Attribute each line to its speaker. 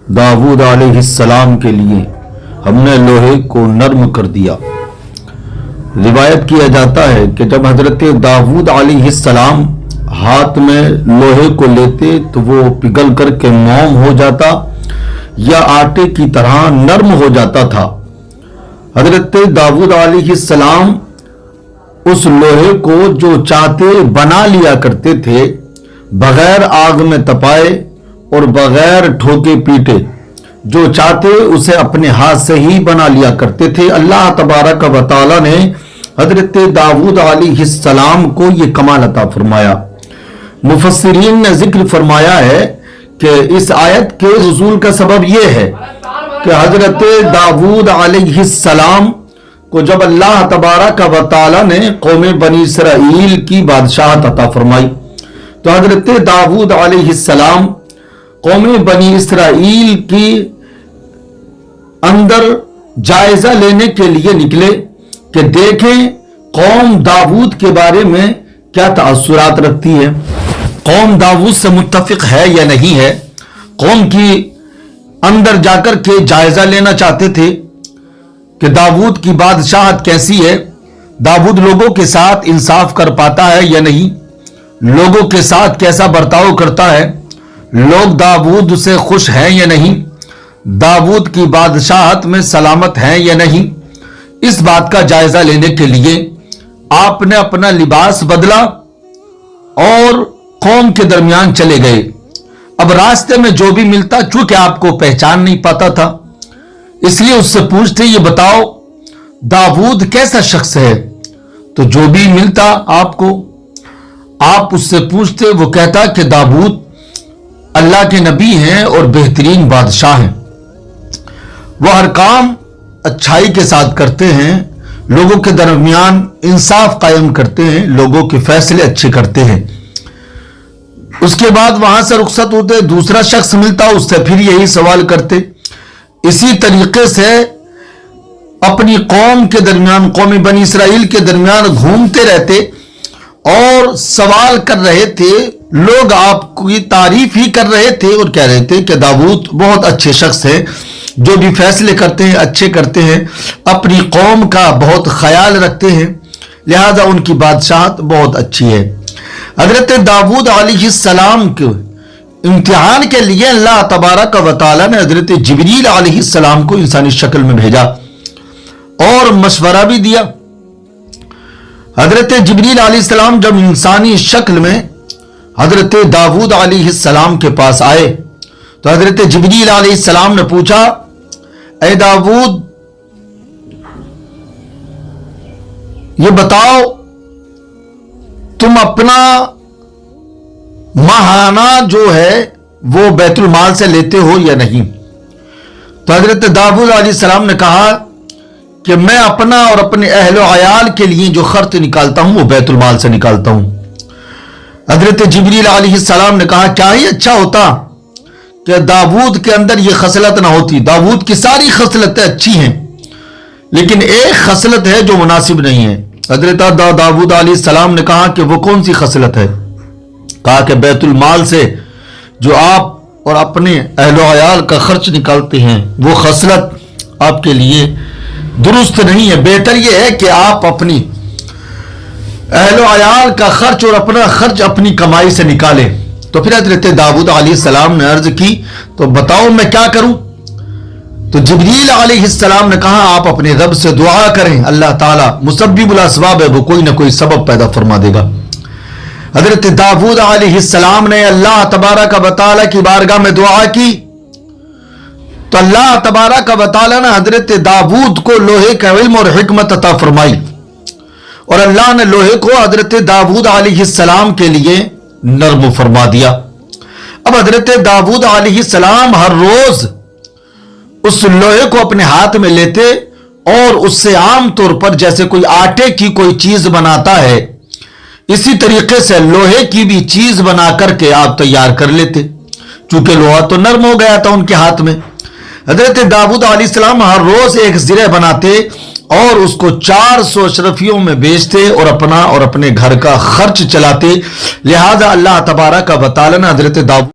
Speaker 1: दाऊद अलैहिस्सलाम के लिए हमने लोहे को नर्म कर दिया। रिवायत किया जाता है कि जब हजरत दाऊद अलैहिस्सलाम हाथ में लोहे को लेते तो वो पिघल करके मोम हो जाता या आटे की तरह नर्म हो जाता था। हजरत दाऊद अलैहिस्सलाम उस लोहे को जो चाहते बना लिया करते थे, बगैर आग में तपाए और बगैर ठोके पीटे, जो चाहते उसे अपने हाथ से ही बना लिया करते थे। अल्लाह तबारक व तआला ने हजरत दाऊद अलैहिस्सलाम को ये कमाल अता फरमाया। मुफस्सिरीन ने जिक्र फरमाया है कि इस आयत के नुज़ूल का सबब यह है कि हजरत दाऊद अलैहिस्सलाम को जब अल्लाह तबारक व तआला ने कौम बनी इसराइल की बादशाहत अता फरमाई तो हजरत दाऊद अलैहिस्सलाम कौम बनी इसराइल की अंदर जायजा लेने के लिए निकले कि देखें कौम दाऊद के बारे में क्या तासुरात रखती है, कौम दाऊद से मुत्तफिक है या नहीं है। कौम की अंदर जाकर के जायजा लेना चाहते थे कि दाऊद की बादशाहत कैसी है, दाऊद लोगों के साथ इंसाफ कर पाता है या नहीं, लोगों के साथ कैसा बर्ताव करता है, लोग दाऊद से खुश हैं या नहीं, दाऊद की बादशाहत में सलामत हैं या नहीं। इस बात का जायजा लेने के लिए आपने अपना लिबास बदला और कौम के दरमियान चले गए। अब रास्ते में जो भी मिलता, चूंकि आपको पहचान नहीं पाता था, इसलिए उससे पूछते ये बताओ दाऊद कैसा शख्स है। तो जो भी मिलता आपको, आप उससे पूछते, वो कहता कि दाऊद अल्लाह के नबी हैं और बेहतरीन बादशाह हैं, वह हर काम अच्छाई के साथ करते हैं, लोगों के दरमियान इंसाफ कायम करते हैं, लोगों के फैसले अच्छे करते हैं। उसके बाद वहां से रुखसत होते, दूसरा शख्स मिलता, उससे फिर यही सवाल करते। इसी तरीके से अपनी कौम के दरमियान, कौम बनी इसराइल के दरमियान घूमते रहते और सवाल कर रहे थे। लोग आपकी तारीफ ही कर रहे थे और कह रहे थे कि दाऊद बहुत अच्छे शख्स हैं, जो भी फैसले करते हैं अच्छे करते हैं, अपनी कौम का बहुत ख्याल रखते हैं, लिहाजा उनकी बादशाहत बहुत अच्छी है। हजरत दाऊद अलैहिस्सलाम के इम्तिहान के लिए अल्लाह तबारक व तआला ने हजरत जिब्रील अलैहिस्सलाम को इंसानी शक्ल में भेजा और मशवरा भी दिया। हजरत जिब्रील अलैहिस्सलाम जब इंसानी शक्ल में हजरत दाऊद अलैहिस्सलाम के पास आए तो हजरत जिब्रील अलैहिस्सलाम ने पूछा, ऐ दाऊद ये बताओ तुम अपना माहाना जो है वो बैतुल माल से लेते हो या नहीं। तो हजरत दाऊद अलैहिस्सलाम ने कहा कि मैं अपना और अपने अहलो अयाल के लिए जो खर्च निकालता हूं वो बैतुल माल से निकालता हूं। हजरत जिब्रील अलैहिस्सलाम ने कहा क्या ही अच्छा होता कि दाऊद के अंदर ये खसलत ना होती। दाऊद की सारी खसलतें अच्छी हैं, लेकिन एक खसलत है जो मुनासिब नहीं है। हजरत दाऊद अलैहिस्सलाम ने कहा कि वो कौन सी खसलत है। कहा कि बैतुल माल से जो आप और अपने अहलो अयाल का खर्च निकालते हैं वो खसलत आपके लिए दुरुस्त नहीं है। बेहतर यह है कि आप अपनी अहलो अयाल का खर्च और अपना खर्च अपनी कमाई से निकालें। तो फिर हजरत दाऊद अलैहिस्सलाम ने अर्ज की तो बताओ मैं क्या करूं। तो जिब्रील अलैहिस्सलाम ने कहा आप अपने रब से दुआ करें, अल्लाह ताला मुसब्बिबुल अस्बाब है, वो कोई ना कोई सबब पैदा फरमा देगा। हजरत दाऊद अलैहिस्सलाम ने अल्लाह तबारक व तआला की बारगाह में दुआ की तो अल्लाह तबारक व तआला ने हजरत दाऊद को लोहे का इल्म और हिकमत अता फरमाई और अल्लाह ने लोहे को हजरत दाऊद अलैहिस्सलाम के लिए नर्म फरमा दिया। अब हजरत दाऊद अलैहिस्सलाम हर रोज उस लोहे को अपने हाथ में लेते और उससे आम तौर पर जैसे कोई आटे की कोई चीज बनाता है, इसी तरीके से लोहे की भी चीज बना करके आप तैयार कर लेते, चूंकि लोहा तो नर्म हो गया था उनके हाथ में। हजरत दाऊद अलैहिस्सलाम हर रोज एक ज़िरे बनाते और उसको 400 अशरफियों में बेचते और अपना और अपने घर का खर्च चलाते। लिहाजा अल्लाह तबारक व तआला ने हजरत दाऊद